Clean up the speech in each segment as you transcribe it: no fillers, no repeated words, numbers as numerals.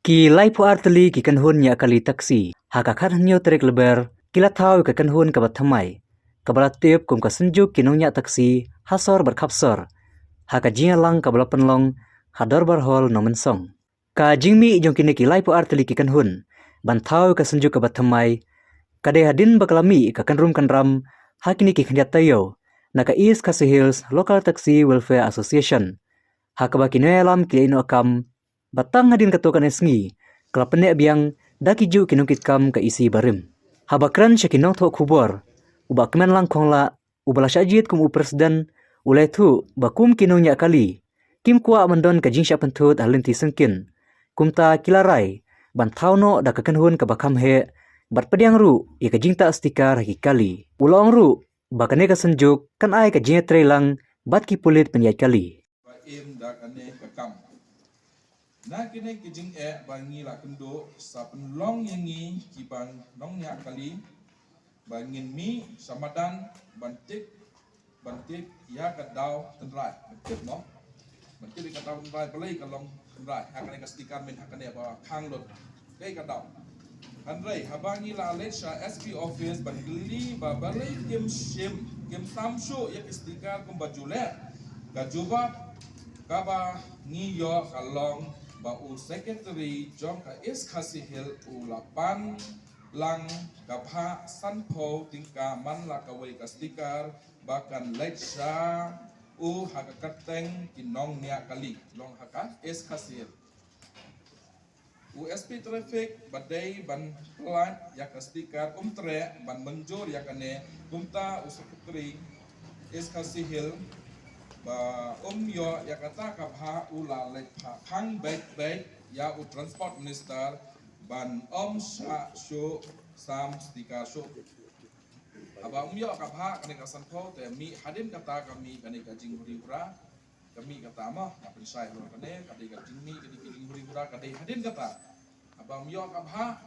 Ki lai pu arteli ki kan hun nya kali taksi. Haka kan hanyo trek leber. Kila tahu ka kan hun ka bathamai. Kabala tip kum ka senjuk ki nong nya taksi. Hasor berkapsor. Haka jinga lang kabala penlong. Hador barhol no mensong. Ka jingmi jong kini ki lai pu arteli ki kan hun. Ban tahu ka senjuk ka bathamai. Kade hadin bakalami ka kan rum kan ram. Hakini ki khanjat tayo. Naka East Khasi Hills Local Taxi Welfare Association. Haka baki noyalam ki ino akam. Batang hadin katokan esngi, kalau penek biang daki ju kinungkit kam ke isi barim. Habakran syakinong thok kubor, ubak kemen langkong la, ubala syajit kum presiden, ulai tu bakum kinong nyak kali. Kim kuat mendon ke jingsya pentut halinti sengkin. Kumta kilarai, bantau no da kekenhun ke bakam he, bat pediang ru, ya ke jingta stikar haki kali. Ulong ru, bakane ke senjuk, kan ai ke jingya trelang, bat ki pulit penyat kali. Na kini kijing bangi la kendo sa penlong yangi kibang nong nya kali bangin mi samadan bantik ya kadau tenrai bantik no bantik kadau tenrai pelai kalong tenrai hakane kastikan min hakane ba hanglot kai kadau handrai habangi la Alesha SP office bangli ba balai game samsho ya kastikar kumbajule gajuba kaba ngiyo kalong bau secretary jong ka East Khasi Hill ulapan lang kapha sanpo tingka man la kawai kastikar bahkan lecha hakakateng kinong nia kali long haka East Khasi Hill USP traffic badai ban pelan ya kastikar tre ban menjur ya kane kumta secretary East Khasi Hill ba yo ya kata kapha ula lek phang baik ya transport minister ban sha sho sam stika sho aba yo kapha kane kasan po te mi hadin kata kami kane kajing huri-hura kami kata mah apa sai hura kane kade kajing mi kade kajing huri-hura kade hadin kata aba yo kapha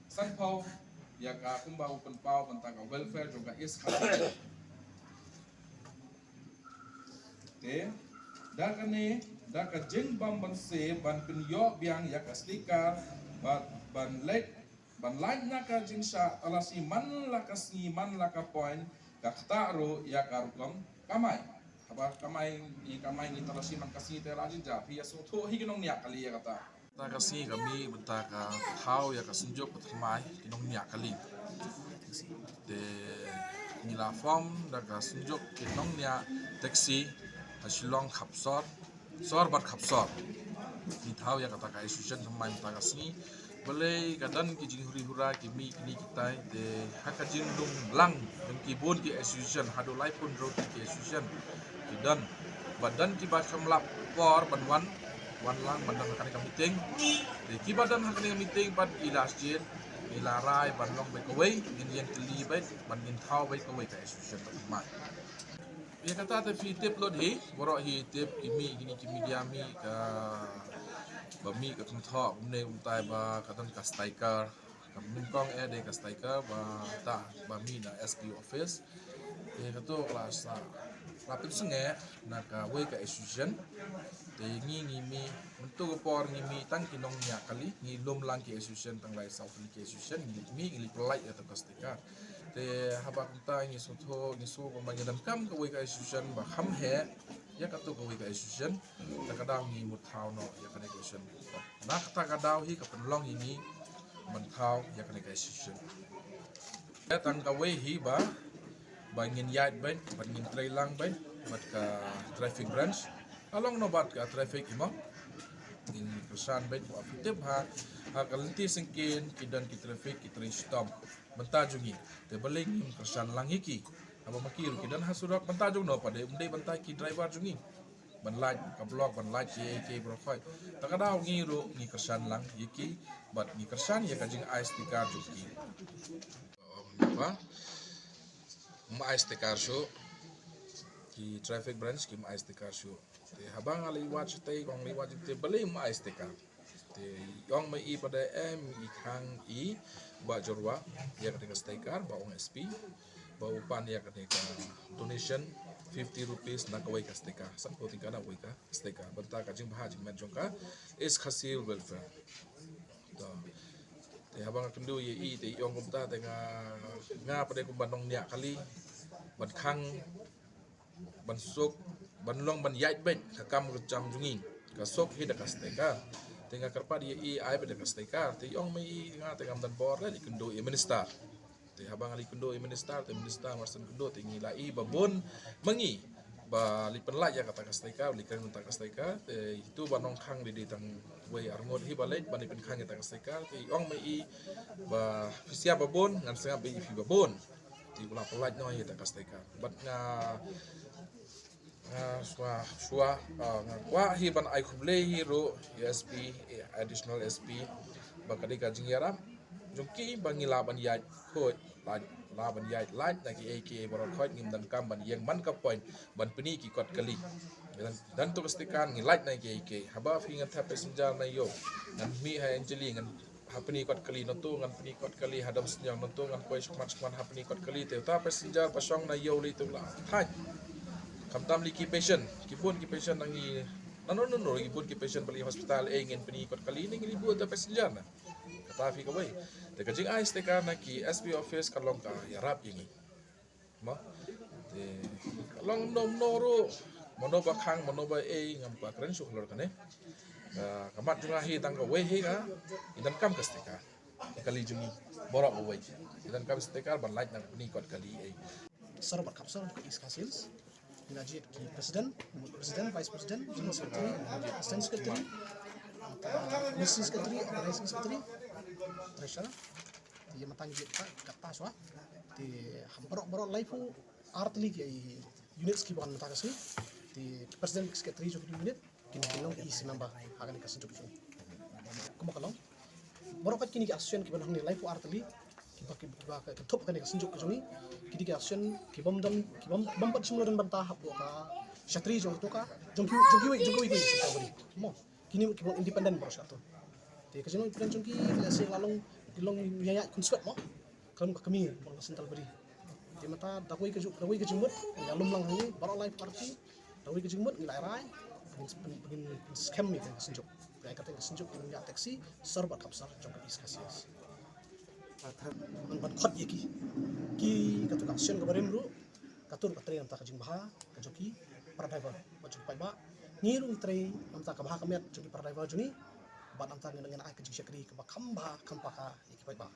san po ya ka kumbau penpau tentang welfare juga is khas da kane da ka jeng bam ban se ban pinyo biang ya kastika ban lek ban lain na ka jeng sha alasi man la kasni man la ka point ka taro ya karukom kamai apa kamai ni talasi man kasni te rajin ja pia so tho hi kinong nya kali ya kata ta kasni kami benta ka thau ya kasunjok patmai kinong nya kali te nila form da ka sunjok kinong nya taxi Shillong kapsor, sor bat kapsor. Di tahu ya kata kai susun sama yang tak kasih. Boleh kadang kijing huri-hura kimi kini kita de hakajin dum lang dan kibun ki association hadu lai pun ro ki association dan badan ki basam lapor banwan wan lang badan hakani ka meeting de ki badan hakani meeting pad ilas jin ilarai banlong baik away ingin keli baik bandin tahu baik away ka association teman. Ya kata tapi tip load he, borok he tip kimi gini kimi diami ke bami ke tengah benda untai ba katan ka stiker, kami kong de ka stiker ba ta bami na SP office. Ya kata kelas rapid senge nak way ka association. Te ngimi bentuk por ngimi tang kinong nya kali ngilum lang ki association tang lai south ki association ngili pelai atau ka stiker. Te habak kita ini soto ini so pembagian kam ke wika association bah ham he ya katu ke wika association tak kadang ni mutau no ya kena association nak tak kadang hi ke penlong ini mentau ya kena association ya tang ka we hi ba bangin yard ben bangin trailang ben bat ka traffic branch along no bat ka traffic imo in kesan ben ko afitib ha kalenti sengkin kidan ki traffic ki stop bentajungi te baling kesan lang hiki apa makiru kidan hasurak bentajung no pada umdai bentai ki driver jungi ban light ka blok ban light ke profile takada ngiru ni kesan lang hiki bat ni kesan ya kajing ice tikar jungi apa ma ice tikar show ki traffic branch ki ma ice tikar show te habang ali watch te kong li watch te baling ma ice tikar te yong mai pada ikang ba jorwa ya ketika stiker ba ong SP ba upan ya ketika donation 50 rupees na kawai ka stiker san ko tingkana kawai ka stiker benta kajing bahaji men jongka is khasil welfare Te habang kendo ye te yong kumta te nga pada kumbanong niya kali ban khang ban sok ban long ban yait bet kakam kecam junging ka sok hida kasteka tenga karpa ye ai pada kasteka te yong mai nga te ngam dan bor le kendo ye minister te habang ali kendo ye minister te minister marsan kendo te ngilai babon mangi ba lipen la ya kata kasteka likan kata kasteka te itu banong khang di tang wei arngot hi balet ban lipen khang kata kasteka te yong mai ba siap babon ngan senga be fi babon ti kula pelaj no ya kasteka bat nga swa nga kwa hi ban ai khuble hi ro SP additional SP ba kadi ka jingyaram jungki bangila ban yai khot la ban yai light na ki AK baro khot ngim dan kam ban yang man ka point ban pini ki kot kali dan to kestikan ngi light na ki AK haba fi ngat ha passenger na yo ngan mi ha anjeli ngan hapeni kot kali no to ngan pini kot kali hadam senyang no to ngan koi sukmat hapeni kot kali te ta passenger pasong na yo li to la hai kam tam li ki patient nangi no kipun ki patient bali hospital ngin pini kot kali ni libu ta passenger na kata fi ka bai te kajing ai ste ka na ki SP office kalong ka yarap yingi ma te kalong nom noro mono ba khang mono ba ngam pa kren su klor kane kamat junga hi tang ka wei hi ka idan kam ka ste ka kali jungi borok wei idan kam ste ka ban light na ni kot kali Sar bat kapsar ke iskasis Najib ki presiden, vice president, general secretary, assistant secretary, mission secretary, organizing secretary, treasurer. Dia matang je kata swa. Di hamparok laifu artli ki units ki bukan matang kasih. Di president secretary juga unit kini kelong isi member akan dikasih juga. Kuma kelong. Borok kini ki action ki bukan ni laifu artli kiba top kan kasih juga kini kidi ki action ki bom pat semua dan bantah ka syatri jong to ka jong ki kita beri mo kini ki bom independen boros kato te kasino independen jong ki lase lalong dilong yaya konsulat mo kan kami bang sental beri te mata dakoi ke jumut ngalum lang ni baro live party dakoi ke jumut ngilai rai begin scam ni kan senjuk kayak kata senjuk ni taksi serbat kapsar jong ka iskasias ban khot ye ki katu action gabarim ru katur katri amta kajing baha kajoki para driver baju pai ba ngiru tre amta ka baha kamet joki para driver juni bat amta ngen ai kajing syakri ka ba khamba ka iki pai ba